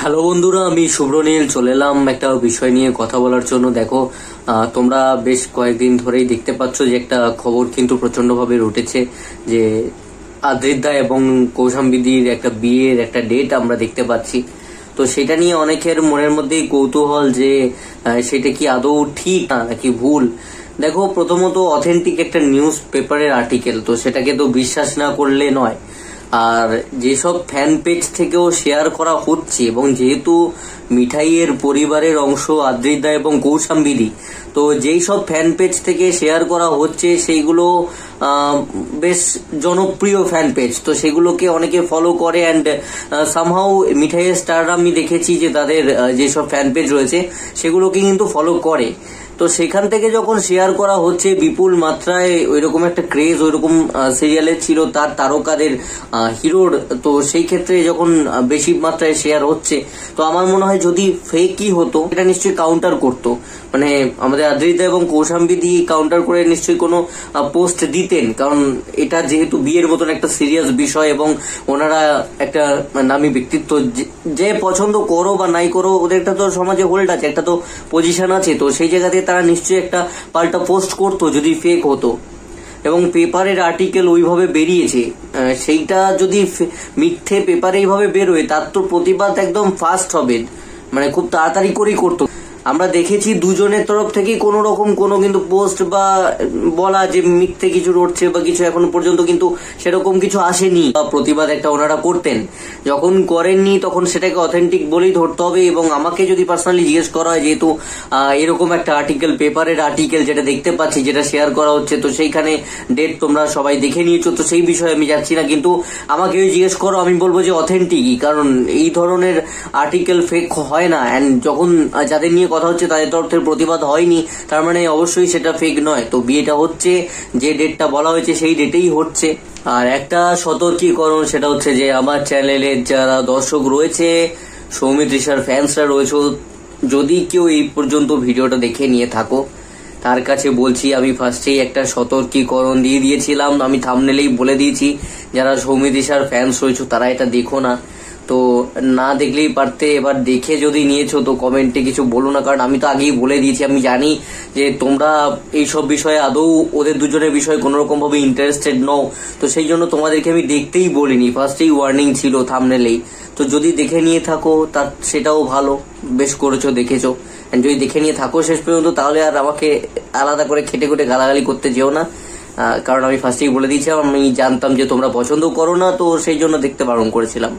Hello বন্ধুরা, আমি শুভ্রনীল চলে এলাম একটা বিষয় নিয়ে কথা বলার জন্য। দেখো, তোমরা বেশ কয়েকদিন ধরেই দেখতে পাচ্ছ যে একটা খবর কিন্তু প্রচন্ডভাবে উঠেছে যে আদ্রিদা এবং কৌশাম্বীদির একটা বিয়ের একটা ডেট আমরা দেখতে পাচ্ছি। তো সেটা নিয়ে অনেকের মনের মধ্যেই কৌতূহল যে সেটা কি আদৌ ঠিক নাকি ভুল। দেখো, প্রথমত অথেন্টিক একটা নিউজ পেপারের আর্টিকেল, তো সেটাকে তো বিশ্বাস না করলে নয়। আর যেসব ফ্যান পেজ থেকেও শেয়ার করা হচ্ছে, এবং যেহেতু মিঠাইয়ের পরিবারের অংশ আদ্রিদা এবং কৌশাম্বীদি, তো যেই সব ফ্যান পেজ থেকে শেয়ার করা হচ্ছে সেইগুলো বেশ জনপ্রিয় ফ্যান পেজ, তো সেগুলোকে অনেকে ফলো করে। অ্যান্ড সামহাউ মিঠাইয়ের স্টাররা আমি দেখেছি যে তাদের যেসব ফ্যান পেজ রয়েছে সেগুলোকে কিন্তু ফলো করে। তো সেখান থেকে যখন শেয়ার করা হচ্ছে বিপুল মাত্রায়, ওইরকম একটা ক্রেজ ওইরকম সিরিয়ালের ছিল তার তারকাদের হিরোর, তো সেই ক্ষেত্রে যখন বেশি মাত্রায় শেয়ার হচ্ছে, তো আমার মনে হয় যদি ফেকই হতো এটা নিশ্চয়ই কাউন্টার করতো, মানে আমাদের আদ্রিদা এবং কৌশাম্বীদি কাউন্টার করে নিশ্চয়ই কোনো পোস্ট দিতেন। কারণ এটা যেহেতু বিয়ের মতন একটা সিরিয়াস বিষয় এবং ওনারা একটা নামী ব্যক্তিত্ব, যে পছন্দ করো বা নাই করো ওদের একটা তো সমাজে হোল্ড আছে, একটা তো পজিশন আছে, তো সেই জায়গাতে তারা নিশ্চয়ই একটা পাল্টা পোস্ট করতো যদি ফেক হতো। এবং পেপারের আর্টিকেল ওইভাবে বেরিয়েছে, সেইটা যদি মিথ্যে পেপারে এইভাবে বেরোয় তার তো প্রতিবাদ একদম ফাস্ট হবে, মানে খুব তাড়াতাড়ি করেই করতো। আমরা দেখেছি দুজনের তরফ থেকেই কোনো রকম কোনো কিন্তু পোস্ট বা বলা যে মিথ্যে কিছু রটছে বা কিছু এখনো পর্যন্ত কিন্তু সেরকম কিছু আসেনি বা প্রতিবাদ একটা ওনারা করতেন। যখন করেননি তখন সেটাকে অথেন্টিক বলেই ধরতে হবে। এবং আমাকে যদি পার্সোনালি জিজ্ঞেস করা হয়, যেহেতু এরকম একটা আর্টিকেল, পেপারের আর্টিকেল যেটা দেখতে পাচ্ছি, যেটা শেয়ার করা হচ্ছে, তো সেইখানে ডেট তোমরা সবাই দেখে নিয়েছো, তো সেই বিষয়ে আমি যাচ্ছি না। কিন্তু আমাকে জিজ্ঞেস করো, আমি বলবো যে অথেন্টিকই, কারণ এই ধরনের আর্টিকেল ফেক হয় না। অ্যান্ড যখন যাদের নিয়ে কথা হচ্ছে তাদের তরফ থেকে প্রতিবাদ হয়নি, তার মানে অবশ্যই সেটা ফেক নয়। তো বিয়েটা হচ্ছে, যে ডেটটা বলা হয়েছে সেই ডেটেই হচ্ছে। আর একটা সতর্কীকরণ, সেটা হচ্ছে যে আমার চ্যানেলের যারা দর্শক রয়েছে, সৌমিত্রিষার ফ্যান্সরা রয়েছে, যদি কেউ এই পর্যন্ত ভিডিওটা দেখে নিয়ে থাকো, তার কাছে বলছি, আমি ফার্স্টেই একটা সতর্কীকরণ দিয়ে দিয়েছিলাম, আমি থাম্বনেলেই বলে দিয়েছি, যারা সৌমিত্রিষার ফ্যান্স রয়েছে তারা এটা দেখো না। তো না দেখলেই পারতে, এবার দেখে যদি নিয়েছো তো কমেন্টে কিছু বলো না, কারণ আমি তো আগেই বলে দিয়েছি, আমি জানি যে তোমরা এইসব বিষয়ে আদৌ ওদের দুজনের বিষয়ে কোনো রকম ভাবে ইন্টারেস্টেড নও। তো সেই জন্য তোমাদেরকে আমি দেখতেই বলিনি, ফার্স্টেই ওয়ার্নিং ছিল থাম্বনেলেই। তো যদি দেখে নিয়ে থাকো তার সেটাও ভালো, বেশ করেছো, দেখেছো। যদি দেখে নিয়ে থাকো শেষ পর্যন্ত, তাহলে আর আমাকে আলাদা করে খেটে খুঁটে গালাগালি করতে যেও না, কারণ আমি ফার্স্টেই বলে দিয়েছিলাম, আমি জানতাম যে তোমরা পছন্দ করো না, তো সেই জন্য দেখতে বারণ করেছিলাম।